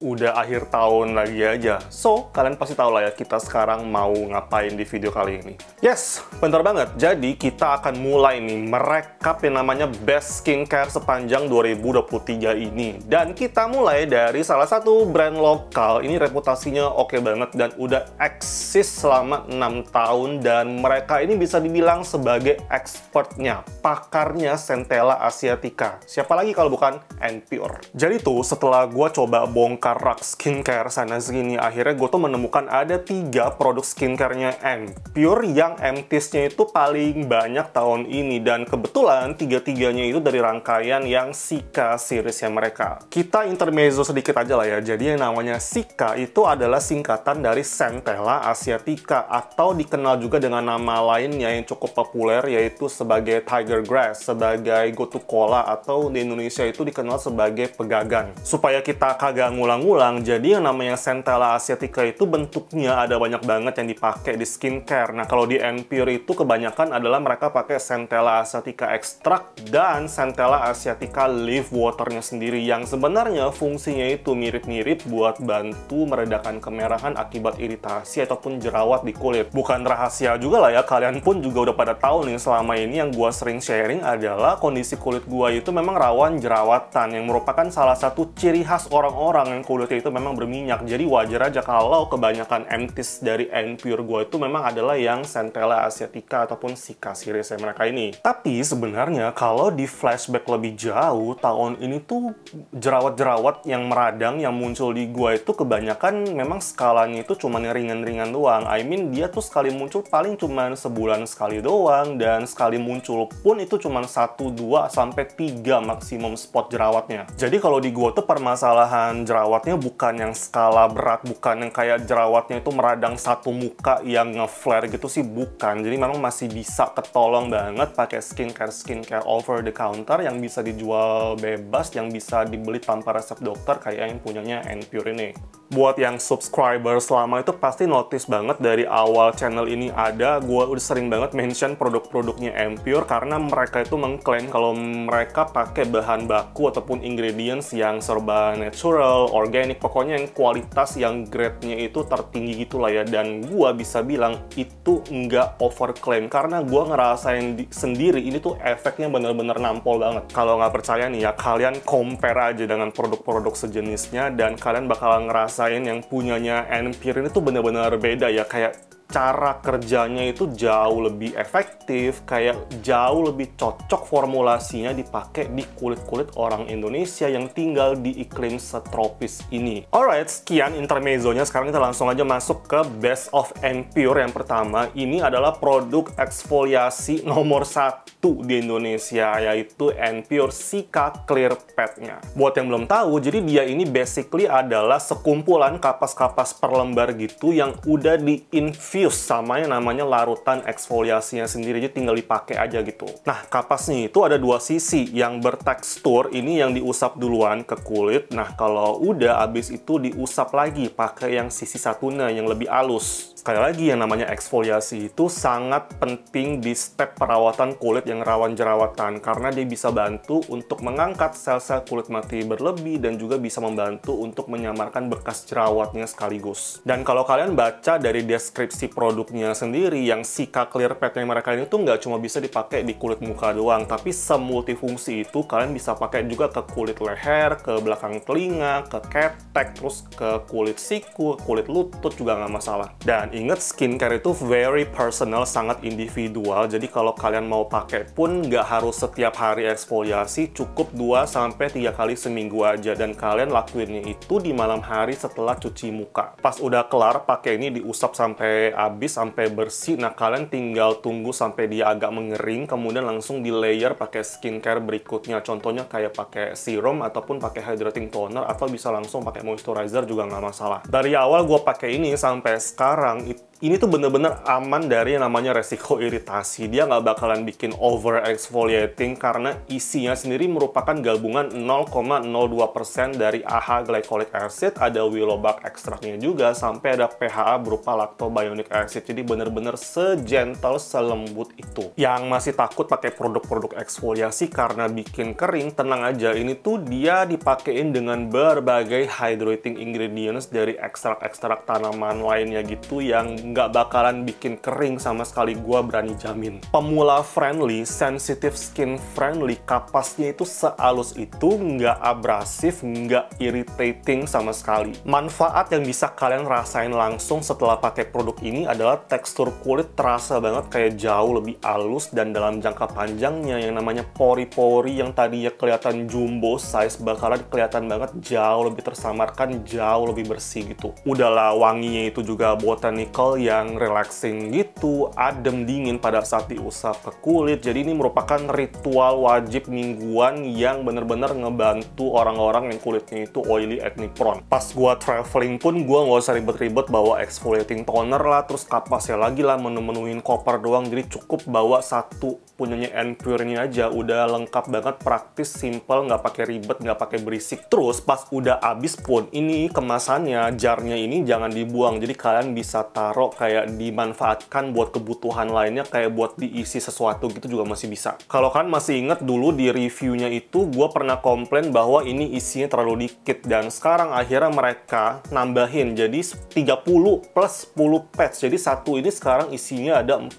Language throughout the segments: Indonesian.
Udah akhir tahun lagi aja. So, kalian pasti tahu lah ya kita sekarang mau ngapain di video kali ini. Yes, bentar banget. Jadi, kita akan mulai nih merekap yang namanya Best Skincare sepanjang 2023 ini. Dan kita mulai dari salah satu brand lokal. Ini reputasinya oke banget dan udah eksis selama 6 tahun. Dan mereka ini bisa dibilang sebagai expertnya, pakarnya Centella Asiatica. Siapa lagi kalau bukan N-Pure. Jadi tuh, setelah gue coba bongkar rak skincare sana-sini, akhirnya gue tuh menemukan ada 3 produk skincare-nya N-Pure yang MTIS-nya itu paling banyak tahun ini. Dan kebetulan 3-3-nya itu dari rangkaian yang Sika series-nya mereka. Kita intermezzo sedikit aja lah ya. Jadi yang namanya Sika itu adalah singkatan dari Centella Asiatica, atau dikenal juga dengan nama lainnya yang cukup populer yaitu sebagai Tiger Grass, sebagai Gotu Kola, atau di Indonesia itu dikenal sebagai Pegagan. Supaya kita kagak ngulang-ngulang, jadi yang namanya Centella Asiatica itu bentuknya ada banyak banget yang dipakai di skincare. Nah, kalau di N-Pure itu kebanyakan adalah mereka pakai Centella Asiatica Extract dan Centella Asiatica Leaf Water-nya sendiri, yang sebenarnya fungsinya itu mirip-mirip buat bantu meredakan kemerahan akibat iritasi ataupun jerawat di kulit. Bukan rahasia juga lah ya, kalian pun juga udah pada tahu nih, selama ini yang gua sering sharing adalah kondisi kulit gua itu memang rawan jerawatan, yang merupakan salah satu ciri khas orang-orang yang kulitnya itu memang berminyak. Jadi wajar aja kalau kebanyakan MTIS dari N-Pure gue itu memang adalah yang Centella Asiatica ataupun Sika series mereka ini. Tapi sebenarnya kalau di flashback lebih jauh, tahun ini tuh jerawat-jerawat yang meradang yang muncul di gue itu kebanyakan memang skalanya itu cuma ringan-ringan doang. I mean, dia tuh sekali muncul paling cuma sebulan sekali doang, dan sekali muncul pun itu cuma 1, 2, sampai 3 maksimum spot jerawatnya. Jadi kalau di gue tuh permasalahan jerawatnya bukan yang skala berat, bukan yang kayak jerawatnya itu meradang satu muka yang nge-flare gitu sih, bukan. Jadi memang masih bisa ketolong banget pakai skincare over the counter yang bisa dijual bebas, yang bisa dibeli tanpa resep dokter kayak yang punyanya N-Pure ini. Buat yang subscriber selama itu pasti notice banget dari awal channel ini ada, gue udah sering banget mention produk-produknya N-Pure karena mereka itu mengklaim kalau mereka pakai bahan baku ataupun ingredients yang serba natural, organic, pokoknya yang kualitas yang grade-nya itu tertinggi gitu lah ya. Dan gue bisa bilang itu nggak overclaim karena gue ngerasain sendiri ini tuh efeknya bener-bener nampol banget. Kalau nggak percaya nih ya, kalian compare aja dengan produk-produk sejenisnya dan kalian bakal ngerasain yang punyanya N-Pure ini tuh bener-bener beda ya. Kayak cara kerjanya itu jauh lebih efektif, kayak jauh lebih cocok formulasinya dipakai di kulit-kulit orang Indonesia yang tinggal di iklim setropis ini. Alright, sekian intermezzonya. Sekarang kita langsung aja masuk ke Best of N-Pure. Yang pertama, ini adalah produk eksfoliasi nomor 1 di Indonesia, yaitu N-Pure Sika Clear Pad-nya. Buat yang belum tahu, jadi dia ini basically adalah sekumpulan kapas-kapas per lembar gitu yang udah di-infuse sama yang namanya larutan eksfoliasinya sendiri, jadi tinggal dipakai aja gitu. Nah, kapasnya itu ada 2 sisi, yang bertekstur ini yang diusap duluan ke kulit. Nah, kalau udah habis itu diusap lagi pakai yang sisi satunya yang lebih halus. Sekali lagi, yang namanya eksfoliasi itu sangat penting di step perawatan kulit yang rawan jerawatan karena dia bisa bantu untuk mengangkat sel-sel kulit mati berlebih dan juga bisa membantu untuk menyamarkan bekas jerawatnya sekaligus. Dan kalau kalian baca dari deskripsi produknya sendiri, yang Sika Clear Pad-nya mereka ini tuh nggak cuma bisa dipakai di kulit muka doang, tapi semultifungsi itu kalian bisa pakai juga ke kulit leher, ke belakang telinga, ke ketek, terus ke kulit siku, kulit lutut juga nggak masalah. Dan ingat, skincare itu very personal, sangat individual. Jadi kalau kalian mau pakai pun nggak harus setiap hari eksfoliasi, cukup 2-3 kali seminggu aja. Dan kalian lakuinnya itu di malam hari setelah cuci muka. Pas udah kelar, pakai ini diusap sampai habis, sampai bersih. Nah, kalian tinggal tunggu sampai dia agak mengering, kemudian langsung di layer pakai skincare berikutnya. Contohnya kayak pakai serum ataupun pakai hydrating toner, atau bisa langsung pakai moisturizer juga nggak masalah. Dari awal gue pakai ini sampai sekarang, ini tuh bener-bener aman dari yang namanya resiko iritasi. Dia nggak bakalan bikin over exfoliating karena isinya sendiri merupakan gabungan 0,02% dari AHA glycolic acid, ada willow bark extractnya juga, sampai ada PHA berupa lactobiondic acid. Jadi bener-bener segentle, selembut itu. Yang masih takut pakai produk-produk eksfoliasi karena bikin kering, tenang aja, ini tuh dia dipakein dengan berbagai hydrating ingredients dari ekstrak-ekstrak tanaman lainnya gitu yang nggak bakalan bikin kering sama sekali, gua berani jamin. Pemula friendly, sensitive skin friendly, kapasnya itu sehalus itu, nggak abrasif, nggak irritating sama sekali. Manfaat yang bisa kalian rasain langsung setelah pakai produk ini adalah tekstur kulit terasa banget kayak jauh lebih halus, dan dalam jangka panjangnya yang namanya pori-pori yang tadinya kelihatan jumbo size bakalan kelihatan banget jauh lebih tersamarkan, jauh lebih bersih gitu. Udahlah, wanginya itu juga botanical yang relaxing gitu, adem dingin pada saat diusap ke kulit. Jadi ini merupakan ritual wajib mingguan yang bener-bener ngebantu orang-orang yang kulitnya itu oily, acne prone. Pas gua traveling pun gua nggak usah ribet-ribet bawa exfoliating toner lah, terus kapasnya lagi lah, menu-menuin koper doang. Jadi cukup bawa satu punyanya N-Pure ini aja, udah lengkap banget, praktis, simple, nggak pakai ribet, nggak pakai berisik. Terus pas udah habis pun, ini kemasannya, jarnya ini jangan dibuang. Jadi kalian bisa taruh kayak dimanfaatkan buat kebutuhan lainnya, kayak buat diisi sesuatu gitu juga masih bisa. Kalau kalian masih inget dulu di reviewnya itu, gue pernah komplain bahwa ini isinya terlalu dikit, dan sekarang akhirnya mereka nambahin jadi 30 plus 10 pads. Jadi satu ini sekarang isinya ada 40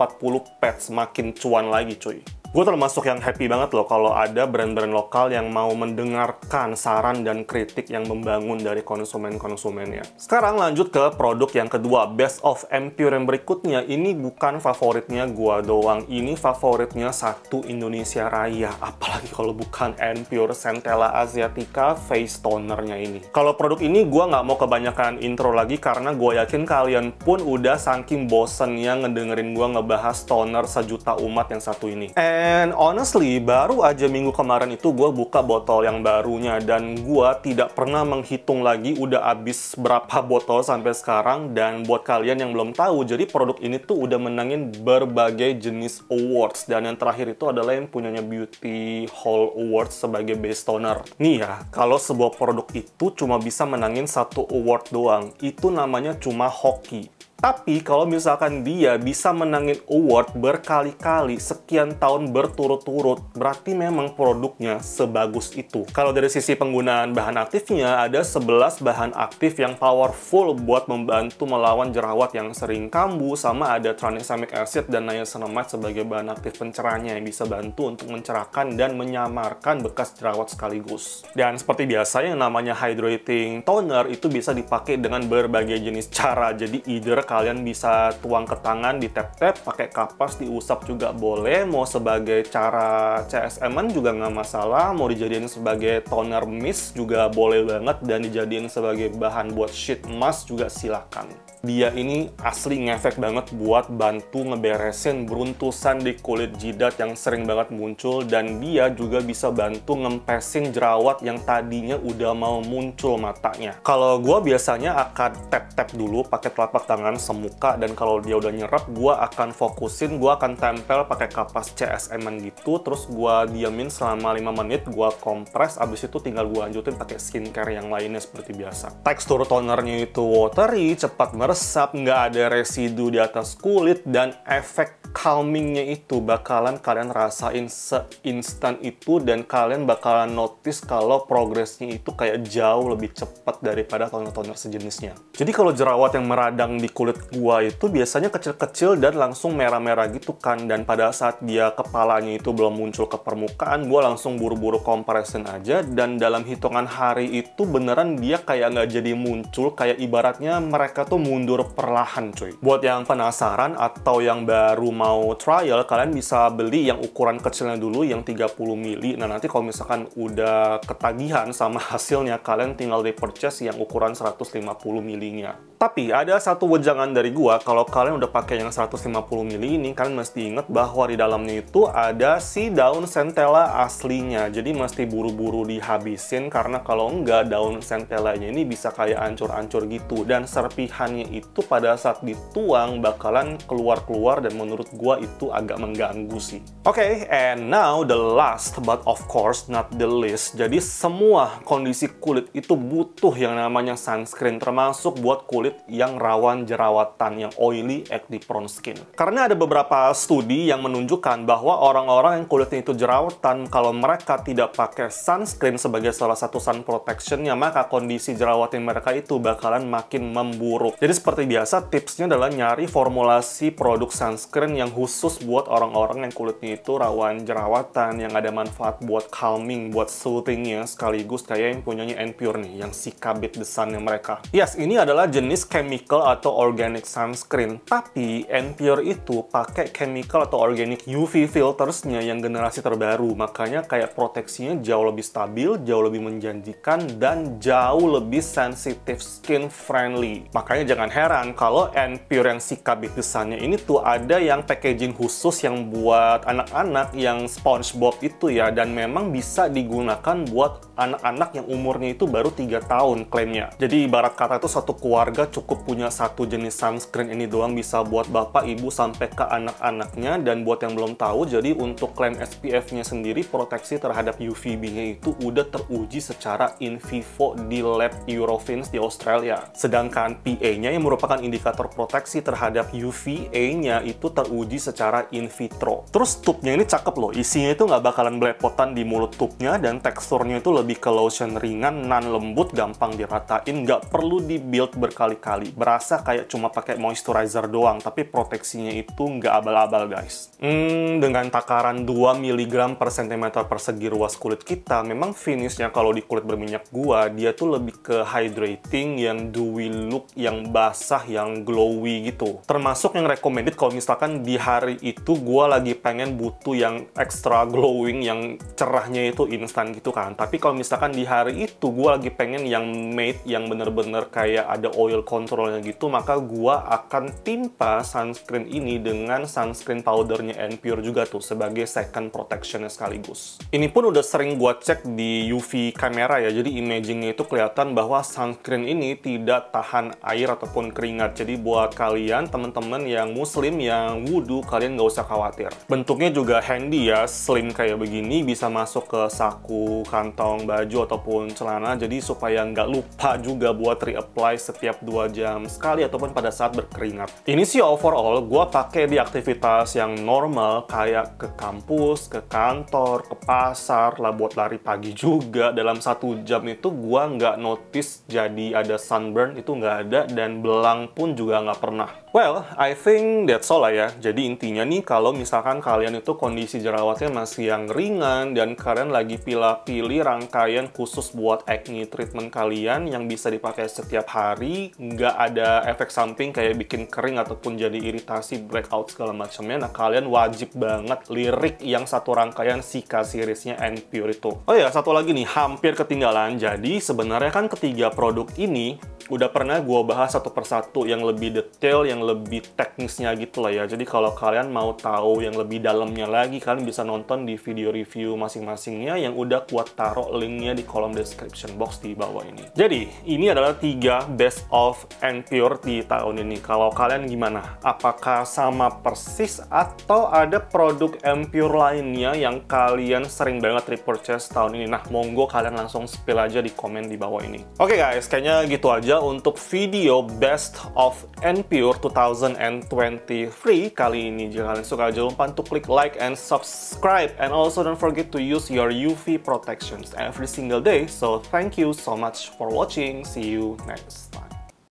pads, makin cuan lagi cuy. Gue termasuk yang happy banget loh kalau ada brand-brand lokal yang mau mendengarkan saran dan kritik yang membangun dari konsumen-konsumennya. Sekarang lanjut ke produk yang kedua, Best of N-Pure yang berikutnya. Ini bukan favoritnya gue doang, ini favoritnya satu Indonesia Raya. Apalagi kalau bukan N-Pure Centella Asiatica Face Tonernya ini. Kalau produk ini gue nggak mau kebanyakan intro lagi karena gue yakin kalian pun udah saking bosennya ngedengerin gue ngebahas toner sejuta umat yang satu ini. And honestly, baru aja minggu kemarin itu gue buka botol yang barunya, dan gue tidak pernah menghitung lagi udah habis berapa botol sampai sekarang. Dan buat kalian yang belum tahu, jadi produk ini tuh udah menangin berbagai jenis awards, dan yang terakhir itu adalah yang punyanya Beauty Hall Awards sebagai base toner. Nih ya, kalau sebuah produk itu cuma bisa menangin satu award doang, itu namanya cuma hoki. Tapi kalau misalkan dia bisa menangin award berkali-kali, sekian tahun berturut-turut, berarti memang produknya sebagus itu. Kalau dari sisi penggunaan bahan aktifnya, ada 11 bahan aktif yang powerful buat membantu melawan jerawat yang sering kambuh, sama ada tranexamic acid dan niacinamide sebagai bahan aktif pencerahnya yang bisa bantu untuk mencerahkan dan menyamarkan bekas jerawat sekaligus. Dan seperti biasa, yang namanya hydrating toner itu bisa dipakai dengan berbagai jenis cara. Jadi either kalian bisa tuang ke tangan, di tap-tap, pakai kapas, diusap juga boleh. Mau sebagai cara CSM-an juga nggak masalah. Mau dijadiin sebagai toner mist juga boleh banget. Dan dijadiin sebagai bahan buat sheet mask juga silakan. Dia ini asli ngefek banget buat bantu ngeberesin beruntusan di kulit jidat yang sering banget muncul, dan dia juga bisa bantu ngempesin jerawat yang tadinya udah mau muncul matanya. Kalau gue biasanya akan tap-tap dulu pakai telapak tangan semuka, dan kalau dia udah nyerap, gue akan fokusin, gue akan tempel pakai kapas CSM-an gitu, terus gue diamin selama 5 menit, gue kompres, abis itu tinggal gue lanjutin pakai skincare yang lainnya seperti biasa. Tekstur tonernya itu watery, cepat meresap, nggak ada residu di atas kulit, dan efek calmingnya itu bakalan kalian rasain seinstan itu, dan kalian bakalan notice kalau progresnya itu kayak jauh lebih cepat daripada toner-toner sejenisnya. Jadi kalau jerawat yang meradang di kulit gua itu biasanya kecil-kecil dan langsung merah-merah gitu kan, dan pada saat dia kepalanya itu belum muncul ke permukaan, gua langsung buru-buru kompresin aja, dan dalam hitungan hari itu beneran dia kayak nggak jadi muncul, kayak ibaratnya mereka tuh mundur perlahan cuy. Buat yang penasaran atau yang baru mau trial, kalian bisa beli yang ukuran kecilnya dulu, yang 30 ml. Nah nanti kalau misalkan udah ketagihan sama hasilnya, kalian tinggal di-purchase yang ukuran 150 ml-nya. Tapi ada satu wejangan dari gua, kalau kalian udah pakai yang 150 ml ini, kalian mesti inget bahwa di dalamnya itu ada si daun centella aslinya. Jadi mesti buru-buru dihabisin, karena kalau enggak, daun centellanya ini bisa kayak ancur-ancur gitu, dan serpihannya itu pada saat dituang bakalan keluar-keluar, dan menurut gua itu agak mengganggu sih. Oke, and now the last but of course not the least. Jadi semua kondisi kulit itu butuh yang namanya sunscreen, termasuk buat kulit yang rawan jerawat jerawatan yang oily, acne prone skin. Karena ada beberapa studi yang menunjukkan bahwa orang-orang yang kulitnya itu jerawatan, kalau mereka tidak pakai sunscreen sebagai salah satu sun protectionnya, maka kondisi jerawatan mereka itu bakalan makin memburuk. Jadi seperti biasa, tipsnya adalah nyari formulasi produk sunscreen yang khusus buat orang-orang yang kulitnya itu rawan jerawatan, yang ada manfaat buat calming, buat soothingnya, sekaligus kayak yang punyanya N-Pure nih, yang si Kabit The Sun mereka. Yes, ini adalah jenis chemical atau organic sunscreen, tapi N-Pure itu pakai chemical atau organic UV filtersnya yang generasi terbaru, makanya kayak proteksinya jauh lebih stabil, jauh lebih menjanjikan, dan jauh lebih sensitive skin friendly. Makanya jangan heran kalau N-Pure yang si Kabit The Sun-nya ini tuh ada yang packaging khusus yang buat anak-anak yang SpongeBob itu ya, dan memang bisa digunakan buat anak-anak yang umurnya itu baru 3 tahun klaimnya. Jadi ibarat kata itu satu keluarga cukup punya satu jenis sunscreen ini doang, bisa buat bapak, ibu, sampai ke anak-anaknya. Dan buat yang belum tahu, jadi untuk klaim SPF-nya sendiri, proteksi terhadap UVB-nya itu udah teruji secara in vivo di lab Eurofins di Australia. Sedangkan PA-nya yang merupakan indikator proteksi terhadap UVA-nya itu teruji secara in vitro. Terus tube-nya ini cakep loh, isinya itu nggak bakalan belepotan di mulut tube-nya, dan teksturnya itu lebih ke lotion ringan, lembut, gampang diratain, nggak perlu di-build berkali-kali. Berasa kayak cuma pakai moisturizer doang, tapi proteksinya itu nggak abal-abal, guys. Dengan takaran 2 mg per cm persegi ruas kulit kita, memang finishnya kalau di kulit berminyak gua, dia tuh lebih ke hydrating, yang dewy look, yang basah, yang glowy gitu. Termasuk yang recommended kalau misalkan di hari itu gua lagi pengen butuh yang extra glowing, yang cerahnya itu instan gitu kan. Tapi kalau misalkan di hari itu gue lagi pengen yang matte, yang bener-bener kayak ada oil controlnya gitu, maka gue akan timpa sunscreen ini dengan sunscreen powdernya N-Pure juga tuh sebagai second protectionnya sekaligus. Ini pun udah sering gue cek di UV kamera ya, jadi imagingnya itu kelihatan bahwa sunscreen ini tidak tahan air ataupun keringat. Jadi buat kalian teman-teman yang muslim, yang wudhu, kalian nggak usah khawatir. Bentuknya juga handy ya, slim kayak begini, bisa masuk ke saku, kantong, baju, ataupun celana, jadi supaya nggak lupa juga buat reapply setiap 2 jam sekali ataupun pada saat berkeringat. Ini sih overall gue pakai di aktivitas yang normal, kayak ke kampus, ke kantor, ke pasar, lah buat lari pagi juga. Dalam 1 jam itu gue nggak notice jadi ada sunburn, itu nggak ada, dan belang pun juga nggak pernah. Well, I think that's all lah ya. Jadi intinya nih, kalau misalkan kalian itu kondisi jerawatnya masih yang ringan, dan kalian lagi pilih rangkaian khusus buat acne treatment kalian yang bisa dipakai setiap hari, nggak ada efek samping kayak bikin kering ataupun jadi iritasi, breakout segala macamnya, nah kalian wajib banget lirik yang satu rangkaian Sika seriesnya N-Pure itu. Oh ya, satu lagi nih, hampir ketinggalan. Jadi sebenarnya kan ketiga produk ini udah pernah gue bahas satu persatu yang lebih detail, yang lebih teknisnya gitu lah ya. Jadi kalau kalian mau tahu yang lebih dalamnya lagi, kalian bisa nonton di video review masing-masingnya yang udah kuat taruh linknya di kolom description box di bawah ini. Jadi ini adalah 3 best of N-Pure di tahun ini. Kalau kalian gimana? Apakah sama persis atau ada produk N-Pure lainnya yang kalian sering banget repurchase tahun ini? Nah, monggo kalian langsung spill aja di komen di bawah ini. Oke guys, kayaknya gitu aja untuk video Best of N-Pure 2023 kali ini. Jika kalian suka, jangan lupa untuk klik like and subscribe, and also don't forget to use your UV protections every single day. So thank you so much for watching. See you next time.